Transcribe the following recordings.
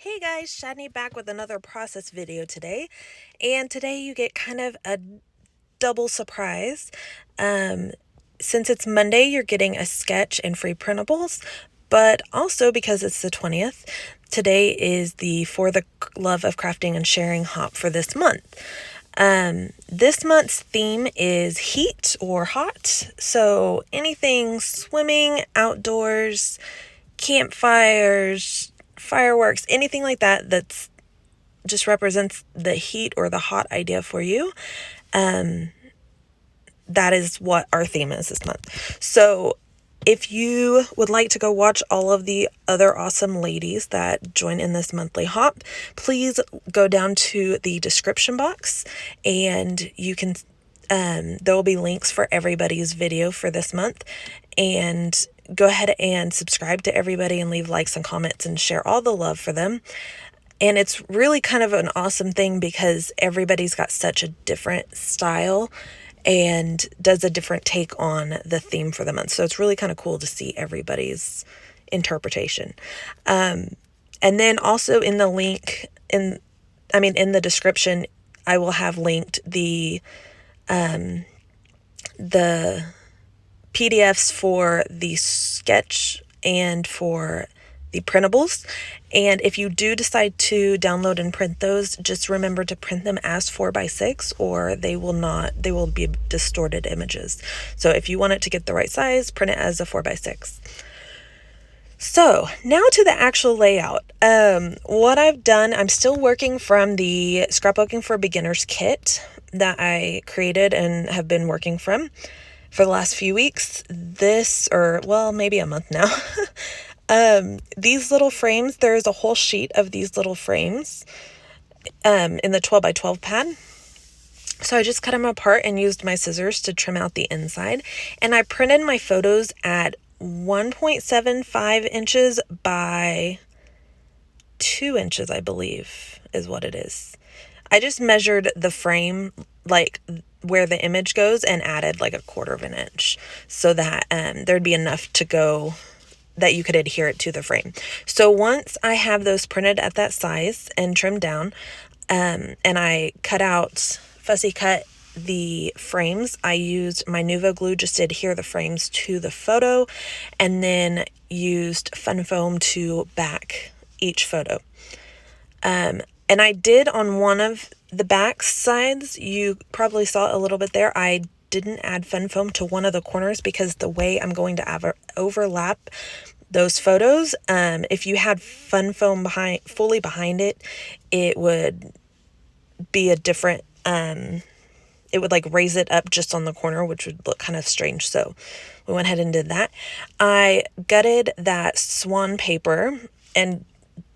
Hey guys, Shadney back with another process video today. And today you get kind of a double surprise. Um, since it's Monday, you're getting a sketch and free printables, but also because it's the 20th, today is the For the Love of Crafting and Sharing hop for this month. This month's theme is heat or hot. So anything swimming, outdoors, campfires, fireworks, anything like that that's just represents the heat or the hot idea for you. That is what our theme is this month. So if you would like to go watch all of the other awesome ladies that join in this monthly hop, please go down to the description box and you can there will be links for everybody's video for this month, and go ahead and subscribe to everybody and leave likes and comments and share all the love for them. And it's really kind of an awesome thing because everybody's got such a different style and does a different take on the theme for the month. So it's really kind of cool to see everybody's interpretation. And then also in the link in the description, I will have linked the PDFs for the sketch and for the printables. And if you do decide to download and print those, just remember to print them as 4x6 or they will be distorted images. So if you want it to get the right size, print it as a 4x6. So now to the actual layout. What I've done, I'm still working from the Scrapbooking for Beginners kit that I created and have been working from for the last few weeks. Maybe a month now. These little frames, there's a whole sheet of these little frames in the 12x12 pad. So I just cut them apart and used my scissors to trim out the inside. And I printed my photos at 1.75 inches by 2 inches, I believe is what it is. I just measured the frame, like where the image goes, and added like 1/4 of an inch so that there'd be enough to go that you could adhere it to the frame. So once I have those printed at that size and trimmed down, and I fussy cut the frames, I used my Nuvo glue just to adhere the frames to the photo, and then used fun foam to back each photo. And I did on one of the back sides, you probably saw a little bit there, I didn't add fun foam to one of the corners because the way I'm going to overlap those photos, if you had fun foam fully behind it, it would be a different, it would like raise it up just on the corner, which would look kind of strange. So we went ahead and did that. I gutted that swan paper and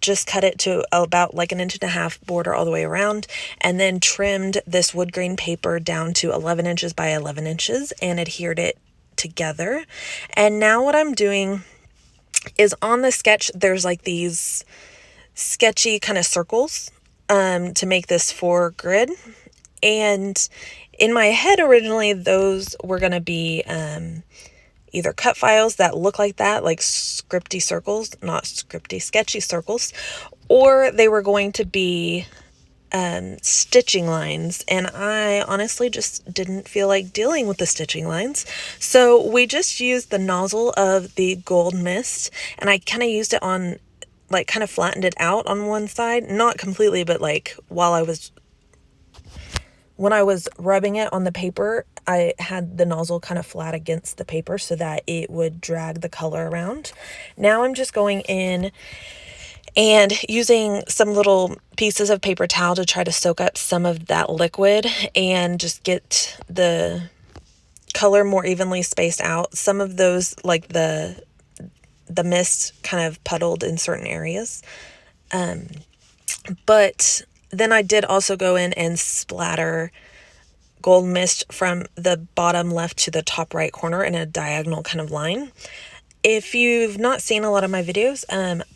just cut it to about like 1.5 inches border all the way around, and then trimmed this wood grain paper down to 11 inches by 11 inches and adhered it together. And now what I'm doing is on the sketch, there's like these sketchy kind of circles to make this 4 grid. And in my head originally, those were going to be either cut files that look like that, like sketchy circles, or they were going to be stitching lines, and I honestly just didn't feel like dealing with the stitching lines. So we just used the nozzle of the gold mist, and I kind of used it on, like, kind of flattened it out on one side, not completely, but like when I was rubbing it on the paper, I had the nozzle kind of flat against the paper so that it would drag the color around. Now I'm just going in and using some little pieces of paper towel to try to soak up some of that liquid and just get the color more evenly spaced out. Some of those, like the mist, kind of puddled in certain areas. But then I did also go in and splatter gold mist from the bottom left to the top right corner in a diagonal kind of line. If you've not seen a lot of my videos,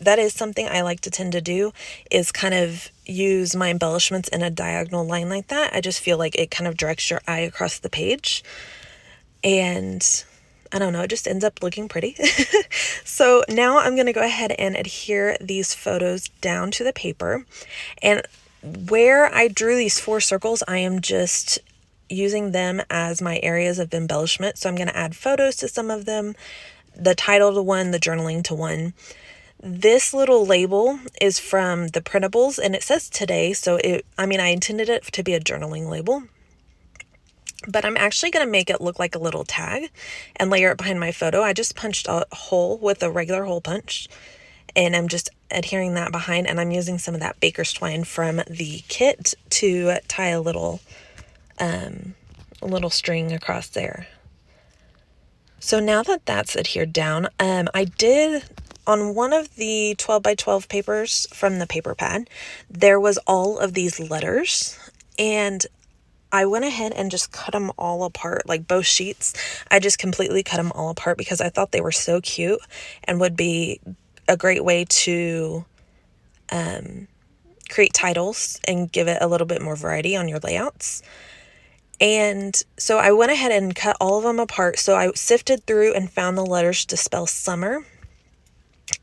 that is something I like to tend to do, is kind of use my embellishments in a diagonal line like that. I just feel like it kind of directs your eye across the page. And I don't know, it just ends up looking pretty. So now I'm going to go ahead and adhere these photos down to the paper. And where I drew these 4 circles, I am just using them as my areas of embellishment. So I'm going to add photos to some of them, the title to one, the journaling to one. This little label is from the Printables, and it says today, so I intended it to be a journaling label, but I'm actually going to make it look like a little tag and layer it behind my photo. I just punched a hole with a regular hole punch, and I'm just adhering that behind, and I'm using some of that baker's twine from the kit to tie a little string across there. So now that that's adhered down, I did, on one of the 12 by 12 papers from the paper pad, there was all of these letters, and I went ahead and just cut them all apart, like both sheets. I just completely cut them all apart because I thought they were so cute and would be a great way to create titles and give it a little bit more variety on your layouts. And so I went ahead and cut all of them apart. So I sifted through and found the letters to spell summer.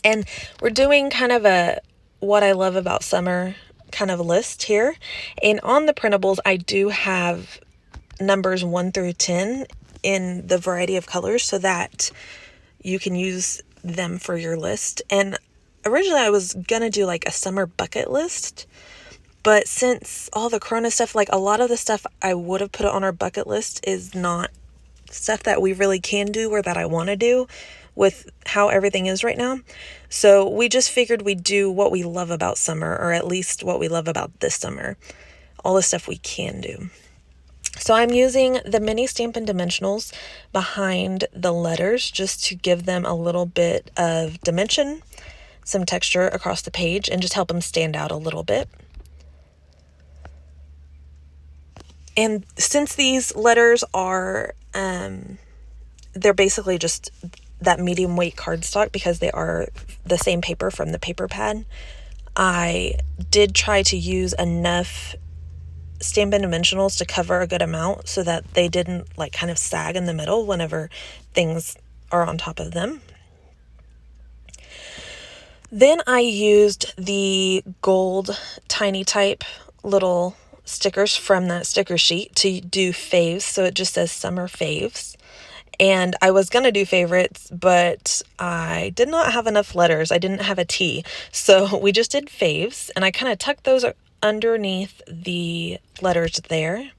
And we're doing kind of a what I love about summer kind of list here. And on the printables, I do have numbers 1 through 10 in the variety of colors so that you can use them for your list. And originally I was going to do like a summer bucket list. But since all the Corona stuff, like a lot of the stuff I would have put on our bucket list is not stuff that we really can do or that I want to do with how everything is right now. So we just figured we'd do what we love about summer, or at least what we love about this summer. All the stuff we can do. So I'm using the mini Stampin' Dimensionals behind the letters just to give them a little bit of dimension, some texture across the page, and just help them stand out a little bit. And since these letters are, they're basically just that medium weight cardstock because they are the same paper from the paper pad, I did try to use enough Stampin' Dimensionals to cover a good amount so that they didn't like kind of sag in the middle whenever things are on top of them. Then I used the gold tiny type little stickers from that sticker sheet to do faves. So it just says summer faves. And I was going to do favorites, but I did not have enough letters. I didn't have a T. So we just did faves, and I kind of tucked those underneath the letters there.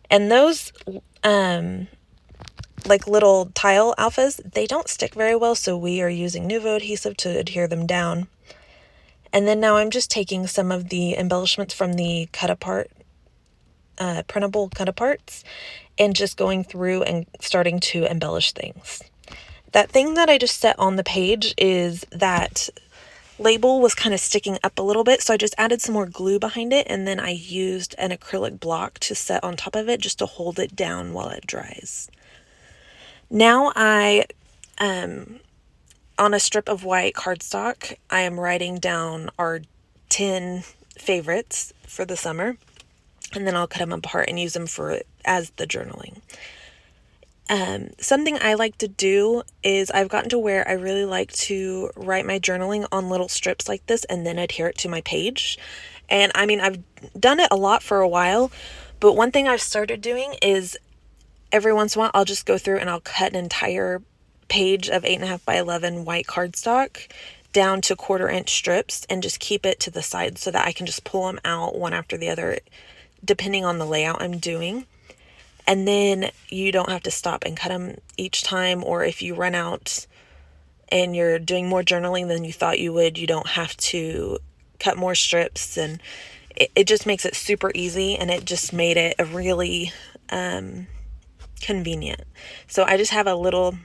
And those like little tile alphas, they don't stick very well, so we are using Nuvo adhesive to adhere them down. And then now I'm just taking some of the embellishments from the cut apart, printable cut aparts, and just going through and starting to embellish things. That thing that I just set on the page is that label was kind of sticking up a little bit, so I just added some more glue behind it, and then I used an acrylic block to set on top of it just to hold it down while it dries. Now on a strip of white cardstock, I am writing down our 10 favorites for the summer, and then I'll cut them apart and use them as the journaling. Something I like to do is I've gotten to where I really like to write my journaling on little strips like this and then adhere it to my page. And I've done it a lot for a while, but one thing I've started doing is every once in a while I'll just go through and I'll cut an entire page of 8.5 by 11 white cardstock down to 1/4 inch strips and just keep it to the side so that I can just pull them out one after the other depending on the layout I'm doing. And then you don't have to stop and cut them each time, or if you run out and you're doing more journaling than you thought you would, you don't have to cut more strips, and it just makes it super easy, and it just made it a really convenient. So I just have a little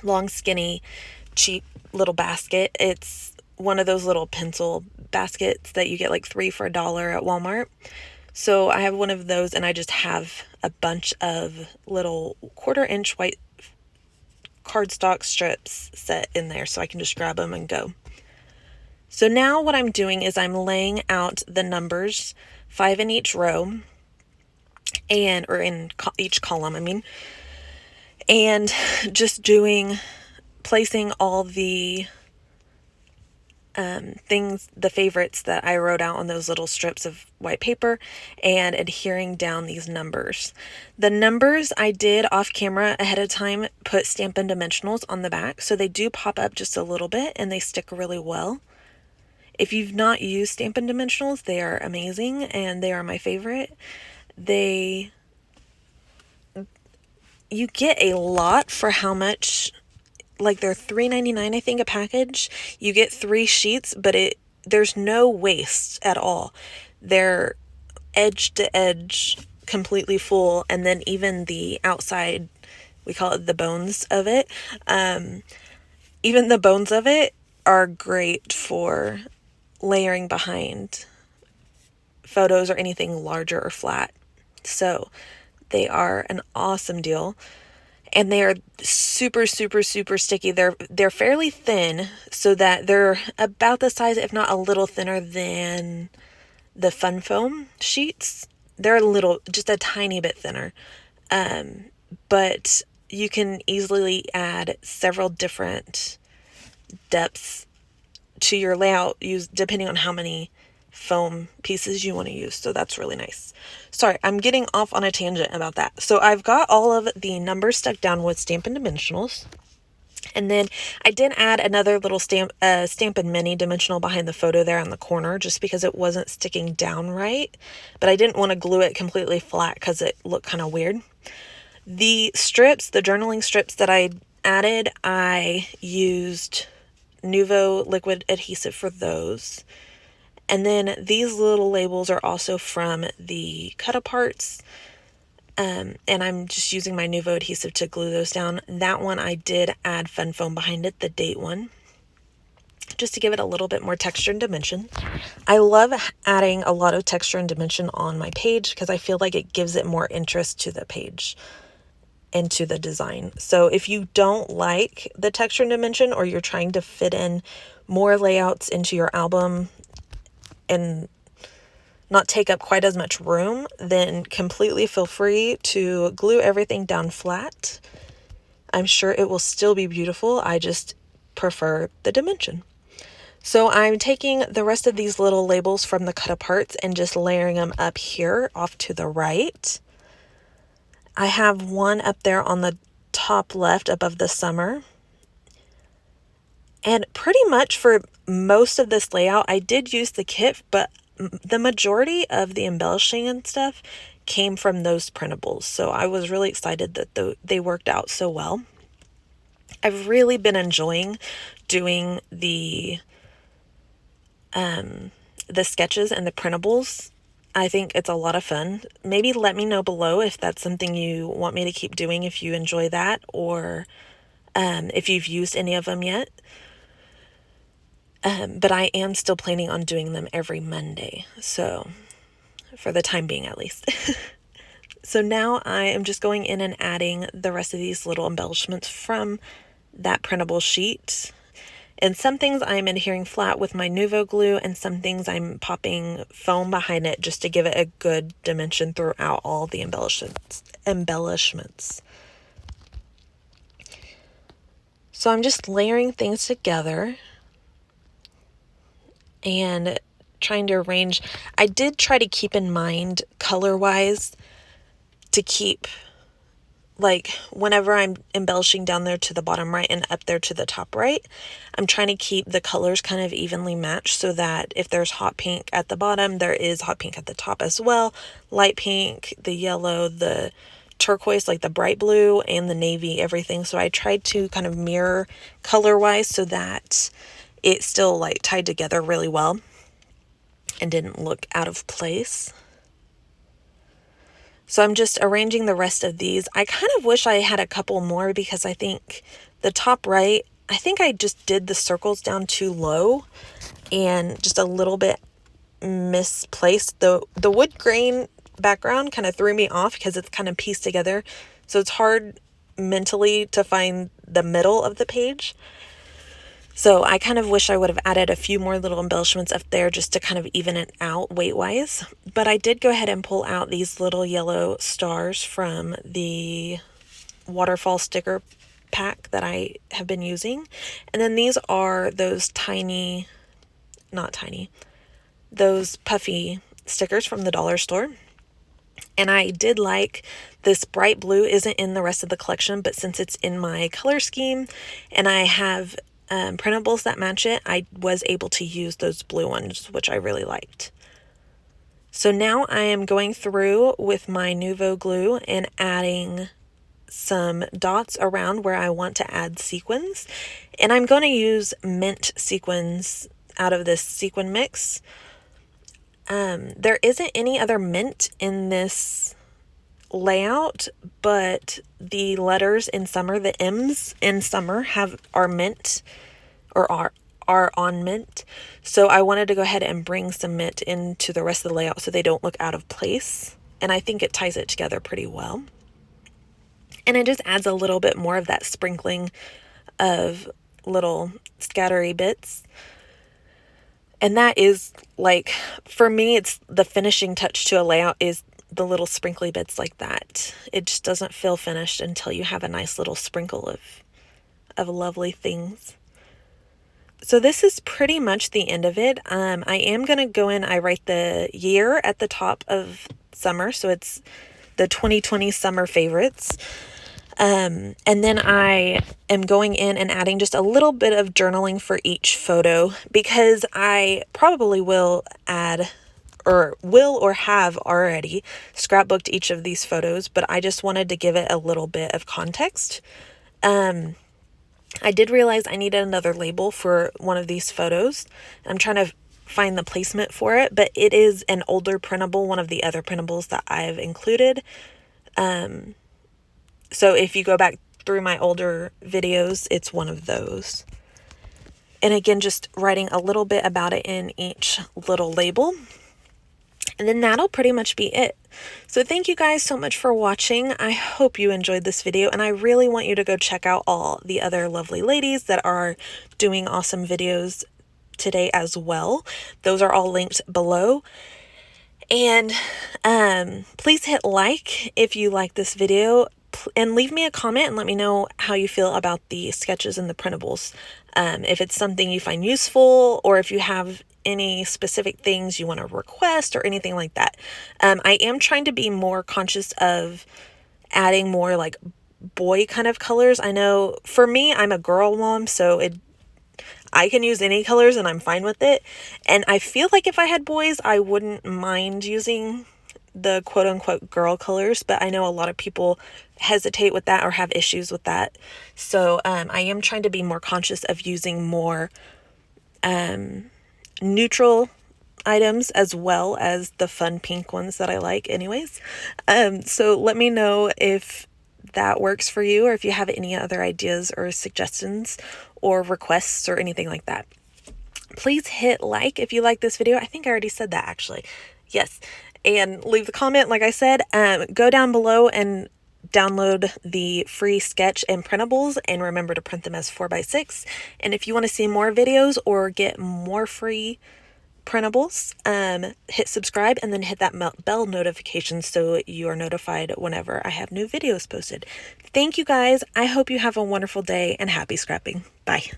long, skinny, cheap little basket. It's one of those little pencil baskets that you get like 3 for $1 at Walmart. So I have one of those, and I just have a bunch of little 1/4 inch white cardstock strips set in there so I can just grab them and go. So now what I'm doing is I'm laying out the numbers, 5 in each row, or in each column, and just placing all the things, the favorites that I wrote out on those little strips of white paper, and adhering down these numbers. The numbers I did off camera ahead of time put Stampin' Dimensionals on the back, so they do pop up just a little bit and they stick really well. If you've not used Stampin' Dimensionals, they are amazing and they are my favorite. You get a lot for how much. Like, they're $3.99, I think, a package. You get 3 sheets, but there's no waste at all. They're edge to edge, completely full, and then even the outside, we call it the bones of it. Even the bones of it are great for layering behind photos or anything larger or flat. So they are an awesome deal. And they are super, super, super sticky. They're fairly thin, so that they're about the size, if not a little thinner than the Fun Foam sheets. They're just a tiny bit thinner. But you can easily add several different depths to your layout, depending on how many foam pieces you want to use. So that's really nice. Sorry, I'm getting off on a tangent about that. So I've got all of the numbers stuck down with Stampin' Dimensionals. And then I did add another little Stampin' Mini dimensional behind the photo there on the corner, just because it wasn't sticking down right. But I didn't want to glue it completely flat because it looked kind of weird. The journaling strips that I added, I used Nuvo liquid adhesive for those. And then these little labels are also from the cut-aparts, and I'm just using my Nuvo adhesive to glue those down. That one I did add Fun Foam behind it, the date one, just to give it a little bit more texture and dimension. I love adding a lot of texture and dimension on my page because I feel like it gives it more interest to the page and to the design. So if you don't like the texture and dimension, or you're trying to fit in more layouts into your album and not take up quite as much room, then completely feel free to glue everything down flat. I'm sure it will still be beautiful. I just prefer the dimension. So I'm taking the rest of these little labels from the cut-aparts and just layering them up here off to the right. I have one up there on the top left above the summer. And pretty much for most of this layout, I did use the kit, but the majority of the embellishing and stuff came from those printables. So I was really excited that they worked out so well. I've really been enjoying doing the sketches and the printables. I think it's a lot of fun. Maybe let me know below if that's something you want me to keep doing, if you enjoy that, or if you've used any of them yet. But I am still planning on doing them every Monday, so for the time being at least. So now I am just going in and adding the rest of these little embellishments from that printable sheet. And some things I'm adhering flat with my Nuvo glue, and some things I'm popping foam behind it just to give it a good dimension throughout all the embellishments. So I'm just layering things together and trying to arrange. I did try to keep in mind color-wise to keep, like, whenever I'm embellishing down there to the bottom right and up there to the top right, I'm trying to keep the colors kind of evenly matched, so that if there's hot pink at the bottom, there is hot pink at the top as well. Light pink, the yellow, the turquoise, like the bright blue, and the navy, everything. So I tried to kind of mirror color-wise so that it still like tied together really well and didn't look out of place. So I'm just arranging the rest of these. I kind of wish I had a couple more, because I think the top right, I think I just did the circles down too low and just a little bit misplaced. The wood grain background kind of threw me off because it's kind of pieced together. So it's hard mentally to find the middle of the page. So I kind of wish I would have added a few more little embellishments up there just to kind of even it out weight-wise. But I did go ahead and pull out these little yellow stars from the waterfall sticker pack that I have been using. And then these are those those puffy stickers from the dollar store. And I did like this bright blue isn't in the rest of the collection, but since it's in my color scheme and I have printables that match it, I was able to use those blue ones, which I really liked. So now I am going through with my Nuvo glue and adding some dots around where I want to add sequins. And I'm going to use mint sequins out of this sequin mix. There isn't any other mint in this layout, but the letters in summer, the M's in summer are mint or are on mint. So I wanted to go ahead and bring some mint into the rest of the layout so they don't look out of place. And I think it ties it together pretty well. And it just adds a little bit more of that sprinkling of little scattery bits. And that is like, for me, it's the finishing touch to a layout is the little sprinkly bits like that. It just doesn't feel finished until you have a nice little sprinkle of lovely things. So this is pretty much the end of it. I am going to go in, I write the year at the top of summer. So it's the 2020 summer favorites. And then I am going in and adding just a little bit of journaling for each photo, because I probably will add or have already scrapbooked each of these photos, but I just wanted to give it a little bit of context. I did realize I needed another label for one of these photos. I'm trying to find the placement for it, but it is an older printable, one of the other printables that I've included. So if you go back through my older videos, it's one of those. And again, just writing a little bit about it in each little label. And then that'll pretty much be it. So thank you guys so much for watching. I hope you enjoyed this video, and I really want you to go check out all the other lovely ladies that are doing awesome videos today as well. Those are all linked below. And please hit like if you like this video, and leave me a comment and let me know how you feel about the sketches and the printables. If it's something you find useful, or if you have any specific things you want to request or anything like that. I am trying to be more conscious of adding more like boy kind of colors. I know for me, I'm a girl mom, so I can use any colors and I'm fine with it. And I feel like if I had boys, I wouldn't mind using the quote unquote girl colors, but I know a lot of people hesitate with that or have issues with that. So I am trying to be more conscious of using more neutral items as well as the fun pink ones that I like anyways. So let me know if that works for you, or if you have any other ideas or suggestions or requests or anything like that. Please hit like if you like this video. I think I already said that actually. Yes. And leave the comment, like I said. Go down below and download the free sketch and printables, and remember to print them as 4x6. And if you want to see more videos or get more free printables, hit subscribe and then hit that bell notification so you are notified whenever I have new videos posted. Thank you guys. I hope you have a wonderful day and happy scrapping. Bye.